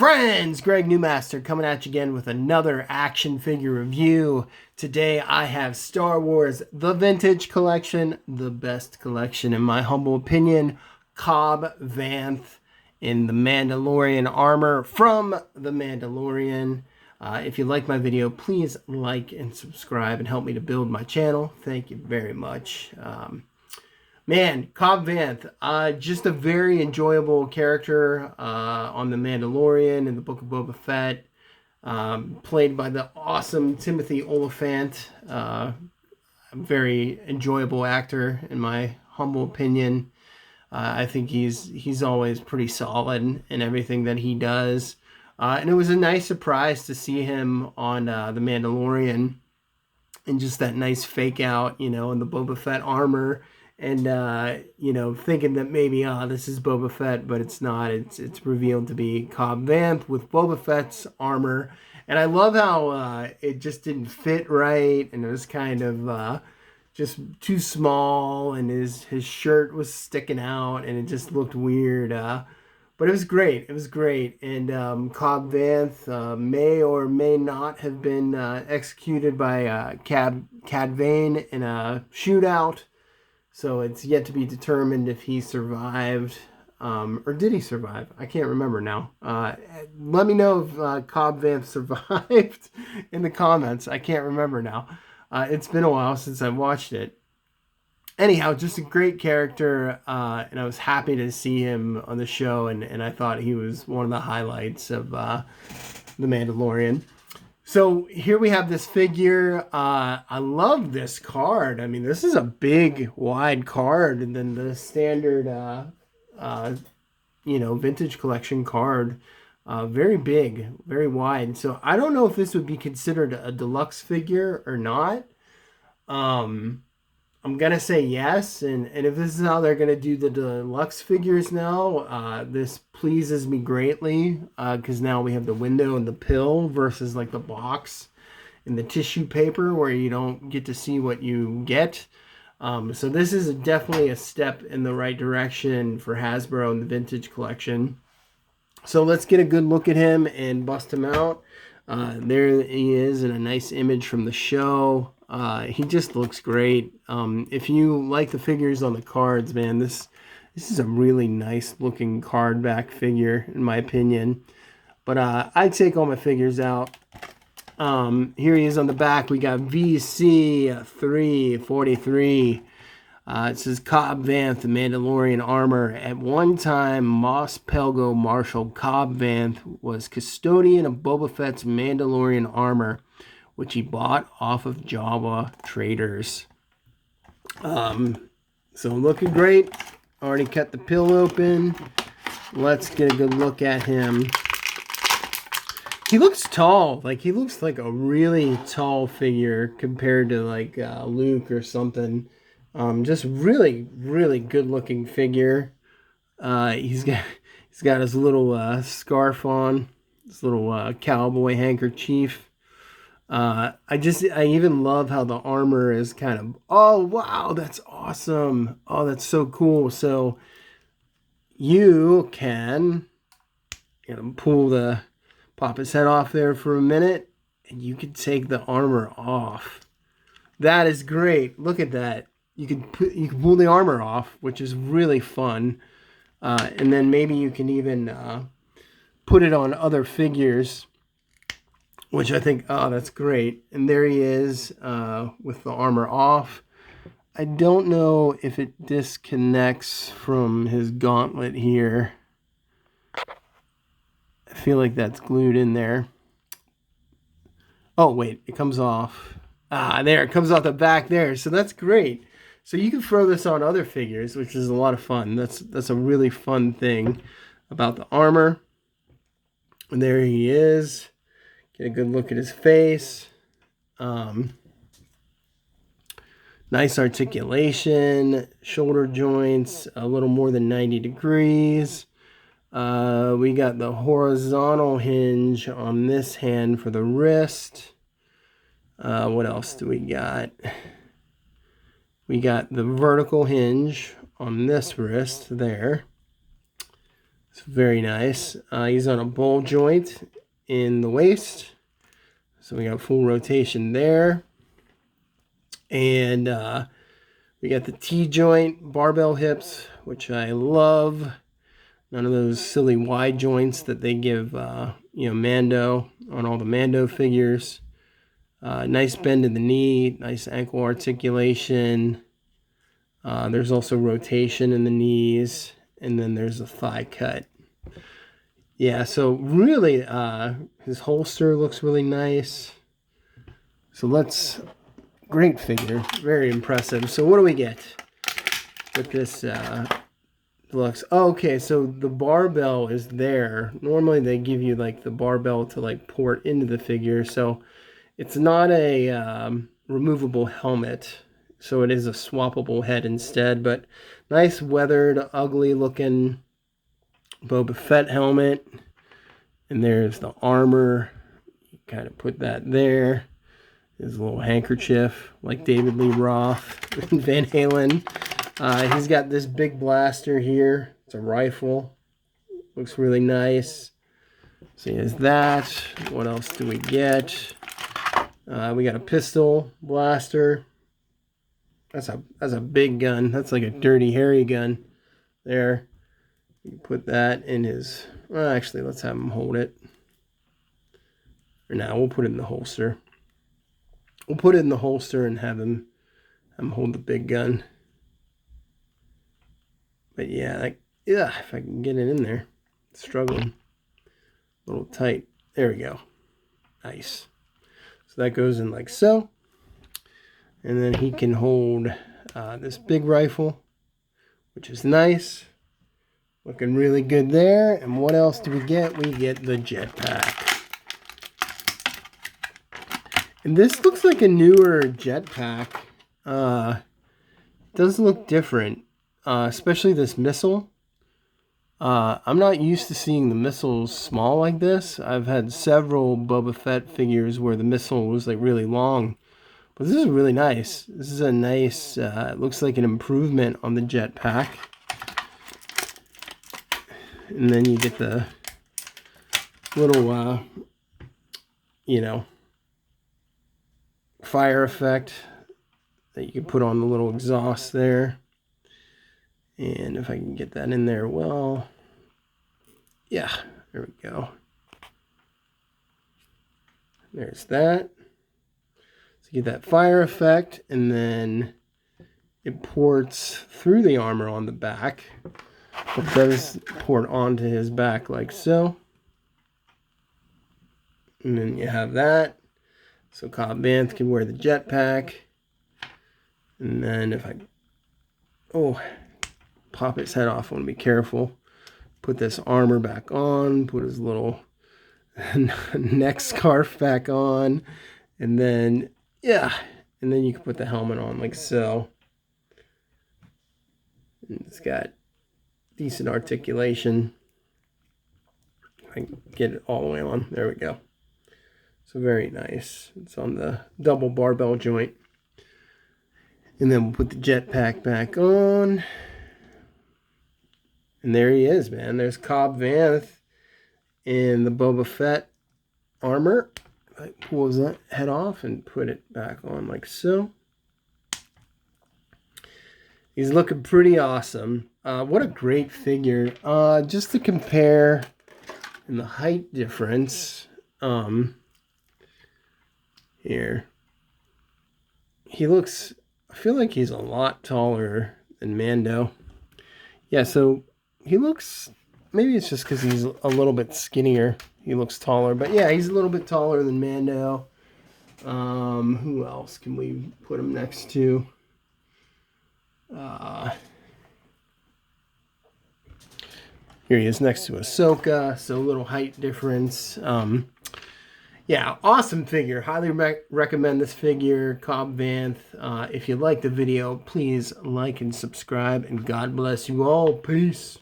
Friends, Greg Newmaster coming at you again with another action figure review. Today I have Star Wars The Vintage Collection, the best collection in my humble opinion. Cobb, Vanth in the Mandalorian Armor from The Mandalorian. If you like my video, please like and subscribe and help me to build my channel. Thank you very much. Man, Cobb Vanth, just a very enjoyable character on The Mandalorian and the Book of Boba Fett, played by the awesome Timothy Oliphant, a very enjoyable actor in my humble opinion. I think he's always pretty solid in everything that he does, and it was a nice surprise to see him on The Mandalorian and just that nice fake out, in the Boba Fett armor. And, thinking that maybe, this is Boba Fett, but it's not. It's revealed to be Cobb Vanth with Boba Fett's armor. And I love how it just didn't fit right, and it was kind of just too small, and his shirt was sticking out, and it just looked weird. But it was great. It was great. And Cobb Vanth may or may not have been executed by Cad Bane in a shootout. So it's yet to be determined if he survived, or did he survive? I can't remember now. Let me know if Cobb Vanth survived in the comments. I can't remember now. It's been a while since I've watched it. Anyhow, just a great character, and I was happy to see him on the show, and I thought he was one of the highlights of The Mandalorian. So here we have this figure. I love this card. I mean, this is a big, wide card, and then the standard, vintage collection card. Very big, very wide. So I don't know if this would be considered a deluxe figure or not. I'm going to say yes, and if this is how they're going to do the deluxe figures now, this pleases me greatly, because now we have the window and the pill versus like the box and the tissue paper where you don't get to see what you get. So this is definitely a step in the right direction for Hasbro and the vintage collection. So let's get a good look at him and bust him out. There he is in a nice image from the show. He just looks great. If you like the figures on the cards, man, this is a really nice looking card back figure, in my opinion. But I'd take all my figures out. Here he is on the back. We got VC343. It says Cobb Vanth, the Mandalorian Armor. At one time, Mos Pelgo Marshal Cobb Vanth was custodian of Boba Fett's Mandalorian Armor, which he bought off of Jawa traders. So looking great. Already cut the pill open. Let's get a good look at him. He looks tall. Like, he looks like a really tall figure compared to like Luke or something. Just really, really good looking figure. He's got his little scarf on, his little cowboy handkerchief. I even love how the armor is kind of, oh wow, that's awesome. Oh, that's so cool. So you can pop his head off there for a minute, and you can take the armor off. That is great. Look at that. You can pull the armor off, which is really fun. And then maybe you can even put it on other figures, which I think, oh, that's great. And there he is with the armor off. I don't know if it disconnects from his gauntlet here. I feel like that's glued in there. Oh, wait, it comes off. There, it comes off the back there. So that's great. So you can throw this on other figures, which is a lot of fun. That's a really fun thing about the armor. And there he is. Get a good look at his face. Nice articulation, shoulder joints, a little more than 90 degrees. We got the horizontal hinge on this hand for the wrist. What else do we got? We got the vertical hinge on this wrist there. It's very nice. He's on a ball joint in the waist. So we got full rotation there. And we got the T-joint barbell hips, which I love. None of those silly wide joints that they give, Mando on all the Mando figures. Nice bend in the knee, nice ankle articulation. There's also rotation in the knees, and then there's a thigh cut. Yeah, so really, his holster looks really nice. So great figure, very impressive. So what do we get with this deluxe? Oh, okay, so the barbell is there. Normally they give you like the barbell to like port into the figure, so it's not a removable helmet. So it is a swappable head instead, but nice weathered, ugly looking Boba Fett helmet. And there's the armor. You kind of put that there. His little handkerchief, like David Lee Roth and Van Halen. He's got this big blaster here. It's a rifle. Looks really nice. So he has that. What else do we get? We got a pistol blaster. That's a big gun. That's like a Dirty Harry gun there. You can put that in his... Well, actually, let's have him hold it. Or now we'll put it in the holster. We'll put it in the holster and have him hold the big gun. But yeah, if I can get it in there. It's struggling. A little tight. There we go. Nice. So that goes in like so. And then he can hold this big rifle, which is nice. Looking really good there. And what else do we get? We get the jetpack. And this looks like a newer jetpack. Does look different, especially this missile. I'm not used to seeing the missiles small like this. I've had several Boba Fett figures where the missile was like really long. But this is really nice. This is a nice, it looks like an improvement on the jetpack. And then you get the little, fire effect that you can put on the little exhaust there. And if I can get that in there, well, yeah, there we go. There's that. So you get that fire effect, and then it ports through the armor on the back. It does port onto his back like so. And then you have that. So Cobb Vanth can wear the jetpack. And then if I pop his head off, I want to be careful. Put this armor back on, put his little neck scarf back on, and then and then you can put the helmet on like so. And it's got decent articulation. I can get it all the way on. There we go. So very nice. It's on the double barbell joint. And then we'll put the jetpack back on. And there he is, man. There's Cobb Vanth in the Boba Fett armor. I pull his head off and put it back on like so. He's looking pretty awesome. What a great figure. Just to compare in the height difference, here. He looks, I feel like he's a lot taller than Mando. Yeah, so he looks, maybe it's just because he's a little bit skinnier. He looks taller, but yeah, he's a little bit taller than Mando. Who else can we put him next to? Here he is next to Ahsoka, so a little height difference. Yeah, awesome figure. Highly recommend this figure, Cobb Vanth. If you like the video, please like and subscribe, and God bless you all. Peace.